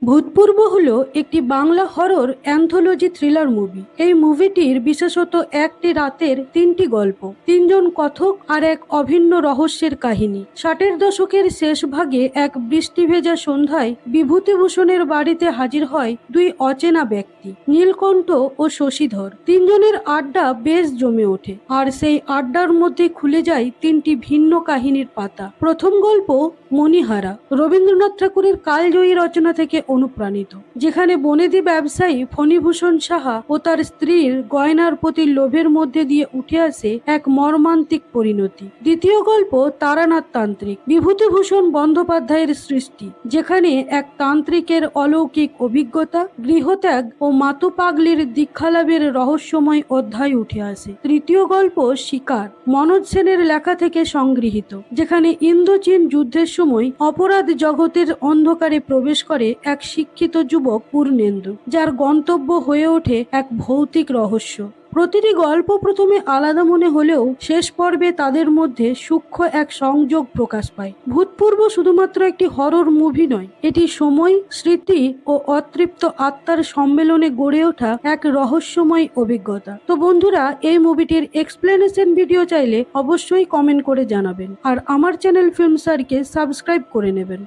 ভূতপূর্ব হলো একটি Bangla horror anthology thriller movie. এই মুভিটির বিশেষত একটি রাতের তিনটি গল্প, তিনজন কথক আর এক অভিন্ন রহস্যের কাহিনী। 60-এর দশকের শেষ ভাগে এক বৃষ্টি ভেজা সন্ধ্যায় বিভূতিভূষণের বাড়িতে হাজির হয় দুই অচেনা ব্যক্তি, নীলকণ্ঠ ও শশীধর। তিনজনের আড্ডা বেশ জমে ওঠে, আর সেই আড্ডার মধ্যে খুলে যায় তিনটি ভিন্ন কাহিনীর পাতা। প্রথম গল্প মণিহারা, রবীন্দ্রনাথ ঠাকুরের কালজয়ী রচনা থেকে অনুপ্রাণিত, যেখানে বনেদি ব্যবসায়ী ফণীভূষণ সাহা ও তার স্ত্রীর গয়নার প্রতি লোভের মধ্যে দিয়ে উঠে আসে এক মর্মান্তিক পরিণতি। দ্বিতীয় গল্প তারানাথ তান্ত্রিক, বিভূতিভূষণ বন্দ্যোপাধ্যায়ের সৃষ্টি, যেখানে এক তান্ত্রিকের অলৌকিক অভিজ্ঞতা, গৃহত্যাগ ও মাতুপাগলির দীক্ষালাভের রহস্যময় অধ্যায় উঠে আসে। তৃতীয় গল্প শিকার, মনোজ সেনের লেখা থেকে সংগৃহীত, যেখানে ইন্দো-চীন যুদ্ধের সময় অপরাধ জগতের অন্ধকারে প্রবেশ করে এক শিক্ষিত যুবক পূর্ণেন্দু, যার গন্তব্য হয়ে ওঠে এক ভৌতিক রহস্য। প্রতিটি গল্প প্রথমে আলাদা মনে হলেও শেষ পর্বে তাদের মধ্যে সূক্ষ্ম এক সংযোগ প্রকাশ পায়। ভূতপূর্ব শুধুমাত্র একটি হরর মুভি নয়, এটি সময়, স্মৃতি ও অতৃপ্ত আত্মার সম্মেলনে গড়ে ওঠা এক রহস্যময় অভিজ্ঞতা। তো বন্ধুরা, এই মুভিটির এক্সপ্লেনেশন ভিডিও চাইলে অবশ্যই কমেন্ট করে জানাবেন, আর আমার চ্যানেল ফিল্মসারকে সাবস্ক্রাইব করে নেবেন।